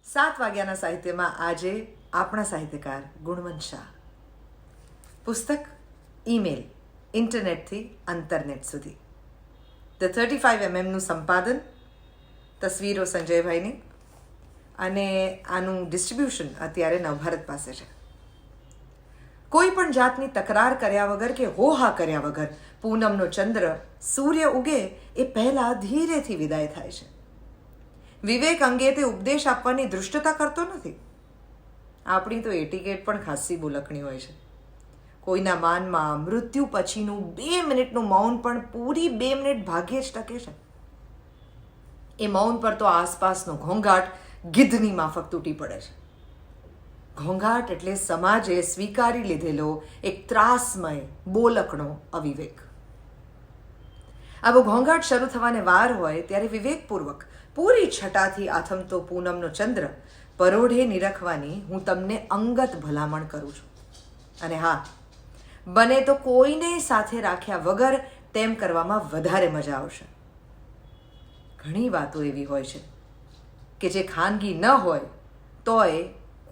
7 વાગ્યાના સાહિત્યમાં આજે આપણા સાહિત્યકાર ગુણવંત શાહ. પુસ્તક ઈમેલ, ઇન્ટરનેટથી અંતરનેટ સુધી. ધ 35mm સંપાદન, તસવીરો સંજયભાઈની, અને આનું ડિસ્ટ્રીબ્યુશન અત્યારે નવભારત પાસે છે. કોઈ પણ જાતની તકરાર કર્યા વગર કે હોહા કર્યા વગર પૂનમનો ચંદ્ર સૂર્ય ઉગે એ પહેલાં ધીરેથી વિદાય થાય છે. વિવેક અંગે તે ઉપદેશ આપવાની દૃષ્ટતા કરતો નથી. આપણી તો એટિકેટ પણ ખાસી બોલકણી હોય છે. કોઈના માનમાં મૃત્યુ પછીનું 2 મિનિટનું મૌન પણ પૂરી 2 મિનિટ ભાગ્યે જ ટકે છે. એ મૌન પર તો આસપાસનો ઘોંઘાટ ગિદ્ધની માફક તૂટી પડે છે. ઘોંઘાટ એટલે સમાજે સ્વીકારી લીધેલો એક ત્રાસમય બોલકણો અવિવેક. આવો ઘોંઘાટ શરૂ થવાને વાર હોય ત્યારે વિવેકપૂર્વક પૂરી છટાથી આથમતો પૂનમનો ચંદ્ર પરોઢે નિરખવાની હું તમને અંગત ભલામણ કરું છું. અને હા, બને તો કોઈને સાથે રાખ્યા વગર તેમ કરવામાં વધારે મજા આવશે. ઘણી વાતો એવી હોય છે કે જે ખાનગી ન હોય તોય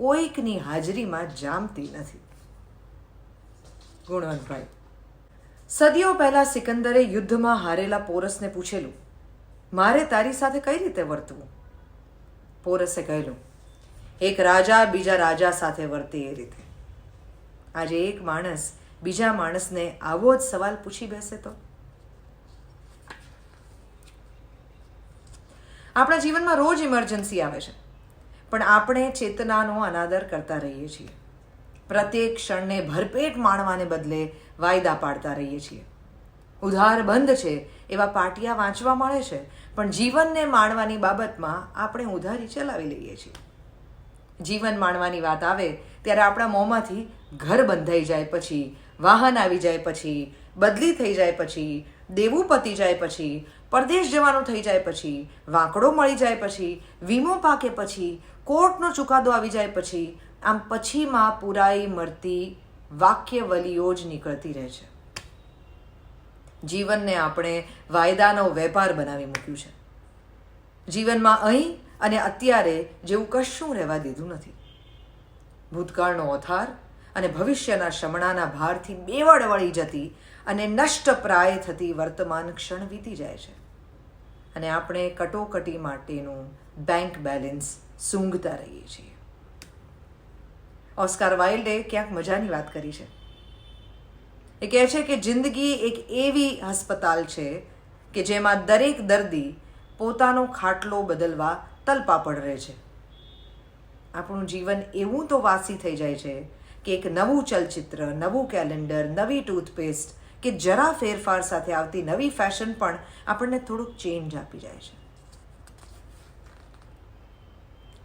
કોઈકની હાજરીમાં જામતી નથી. ગુણવંતભાઈ. સદીઓ પહેલા સિકંદરે યુદ્ધમાં હારેલા પોરસને પૂછેલું, મારે તારી સાથે કઈ રીતે વર્તવું? પોરસે કહેલું, એક રાજા બીજા રાજા સાથે વર્તે એ રીતે. આજે એક માણસ બીજા માણસને આવો જ સવાલ પૂછી બેસે તો? આપણા જીવનમાં રોજ ઇમરજન્સી આવે છે, પણ આપણે ચેતનાનો અનાદર કરતા રહીએ છીએ. પ્રત્યેક ક્ષણને ભરપેટ માણવાને બદલે વાયદા પાડતા રહીએ છીએ. ઉધાર બંધ છે એવા પાટિયા વાંચવા મળે છે, પણ જીવનને માણવાની બાબતમાં આપણે ઉધારી ચલાવી લઈએ છીએ. જીવન માણવાની વાત આવે ત્યારે આપણા મોંમાંથી ઘર બંધાઈ જાય પછી, વાહન આવી જાય પછી, બદલી થઈ જાય પછી, દેવું પતી જાય પછી, પરદેશ જવાનું થઈ જાય પછી, વાંકડો મળી જાય પછી, વીમો પાકે પછી, કોર્ટનો ચુકાદો આવી જાય પછી, આમ પછીમાં પુરાઈ મળતી વાક્યવલીઓ જ નીકળતી રહે છે. જીવનને આપણે વાયદાનો વેપાર બનાવી મૂક્યું છે. જીવનમાં અહીં અને અત્યારે જેવું કશું રહેવા દીધું નથી. ભૂતકાળનો ઓથાર અને ભવિષ્યના શમણાના ભારથી બેવડ વળી જતી અને નષ્ટપ્રાય થતી વર્તમાન ક્ષણ વીતી જાય છે, અને આપણે કટોકટી માટેનું બેંક બેલેન્સ સૂંઘતા રહીએ છીએ. ઓસ્કાર વાઇલ્ડે ક્યાંક મજાની વાત કરી છે. એ કહે છે કે જિંદગી એક એવી હસ્પતાલ છે કે જેમાં દરેક દર્દી પોતાનો ખાટલો બદલવા તલપાપડ રહે છે. આપણું જીવન એવું તો વાસી થઈ જાય છે કે એક નવું ચલચિત્ર, નવું કેલેન્ડર, નવી ટૂથપેસ્ટ કે જરા ફેરફાર સાથે આવતી નવી ફેશન પણ આપણને થોડુંક ચેન્જ આપી જાય છે.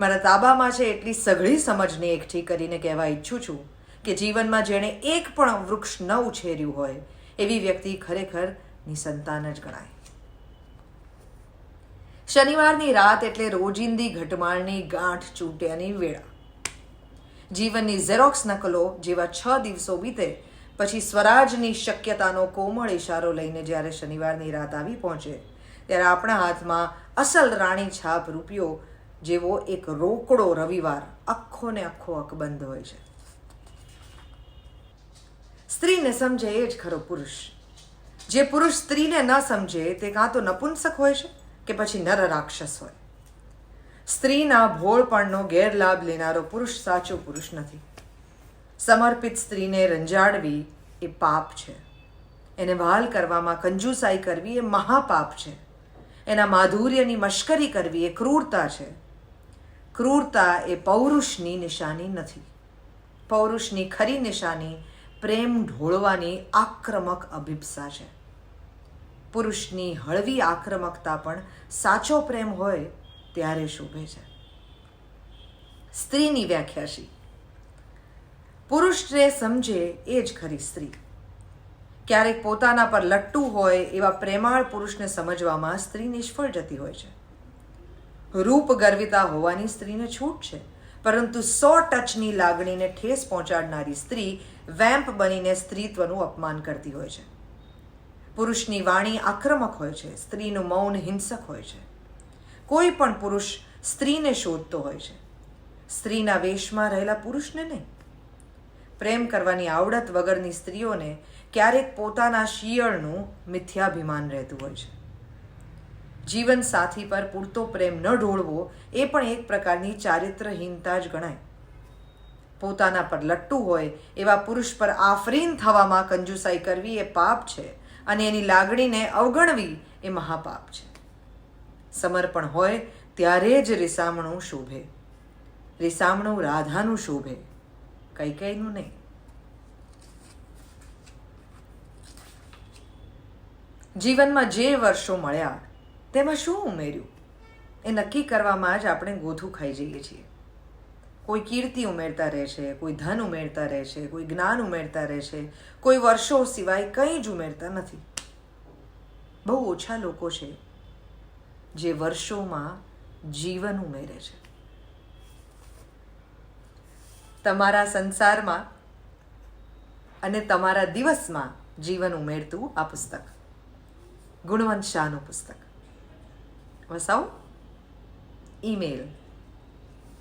મારા તાબામાં છે એટલી સઘળી સમજને એકઠી કરીને કહેવા ઈચ્છું છું કે જીવનમાં જેણે એક પણ વૃક્ષ ન ઉછેર્યું હોય એવી વ્યક્તિ ખરેખર નિસંતાન જ ગણાય. શનિવારની રાત એટલે રોજિંદી ઘટમાળની ગાંઠ ચૂંટ્યાની વેળા. જીવનની ઝેરોક્સ નકલો જેવા 6 દિવસો બીતે પછી સ્વરાજની શક્યતાનો કોમળ ઇશારો લઈને જ્યારે શનિવારની રાત આવી પહોંચે ત્યારે આપણા હાથમાં અસલ રાણી છાપ રૂપિયો જેવો એક રોકડો રવિવાર આખો ને આખો અકબંધ હોય છે. સ્ત્રીને સમજે એ જ ખરો પુરુષ. જે પુરુષ સ્ત્રીને ન સમજે તે કાં તો નપુંસક હોય છે કે પછી નર રાક્ષસ હોય. સ્ત્રીના ભોળપણનો ગેરલાભ લેનારો પુરુષ સાચો પુરુષ નથી. સમર્પિત સ્ત્રીને રંજાડવી એ પાપ છે. એને વહાલ કરવામાં કંજુસાઈ કરવી એ મહાપાપ છે. એના માધુર્યની મશ્કરી કરવી એ ક્રૂરતા છે. ક્રૂરતા એ પૌરુષની નિશાની નથી. પૌરુષની ખરી નિશાની પ્રેમ ઢોળવાની આક્રમક અભિપ્સા છે. પુરુષની હળવી આક્રમકતા પણ સાચો પ્રેમ હોય ત્યારે શોભે છે. સ્ત્રીની વ્યાખ્યા શી? પુરુષને સમજે એ જ ખરી સ્ત્રી. ક્યારેક પોતાના પર લટ્ટુ હોય એવા પ્રેમાળ પુરુષને સમજવામાં સ્ત્રી નિષ્ફળ જતી હોય છે. રૂપ ગર્વિતા હોવાની સ્ત્રીને છૂટ છે, પરંતુ 100 ટચની લાગણીને ઠેસ પહોંચાડનારી સ્ત્રી વેમ્પ બનીને સ્ત્રીત્વનું અપમાન કરતી હોય છે. પુરુષની વાણી આક્રમક હોય છે, સ્ત્રીનું મૌન હિંસક હોય છે. કોઈ પણ પુરુષ સ્ત્રીને શોધતો હોય છે, સ્ત્રીના વેશમાં રહેલા પુરુષને નહીં. પ્રેમ કરવાની આવડત વગરની સ્ત્રીઓને ક્યારેક પોતાના શિયળનું મિથ્યાભિમાન રહેતું હોય છે. જીવન સાથી પર પૂરતો પ્રેમ ન ઢોળવો એ પણ એક પ્રકારની ચારિત્રહીનતા જ ગણાય. પોતાના પર લટ્ટુ હોય એવા પુરુષ પર આફરીન થવામાં કંજુસાઈ કરવી એ પાપ છે અને એની લાગણીને અવગણવી એ મહાપાપ છે. સમર્પણ હોય ત્યારે જ રીસામણું શોભે. રીસામણું રાધાનું શોભે, કૈકેયીનું નહીં. જીવનમાં જે વર્ષો મળ્યા તેમાં શું ઉમેર્યું એ નક્કી કરવામાં જ આપણે ગોથું ખાઈ જઈએ છીએ. કોઈ કીર્તિ ઉમેરતા રહે છે, કોઈ ધન ઉમેરતા રહે છે, કોઈ જ્ઞાન ઉમેરતા રહે છે, કોઈ વર્ષો સિવાય કંઈ જ ઉમેરતા નથી. બહુ ઓછા લોકો છે જે વર્ષોમાં જીવન ઉમેરે છે. તમારા સંસારમાં અને તમારા દિવસમાં જીવન ઉમેરતું આ પુસ્તક, ગુણવંત શાહનું પુસ્તક. વસાવો ઈમેલ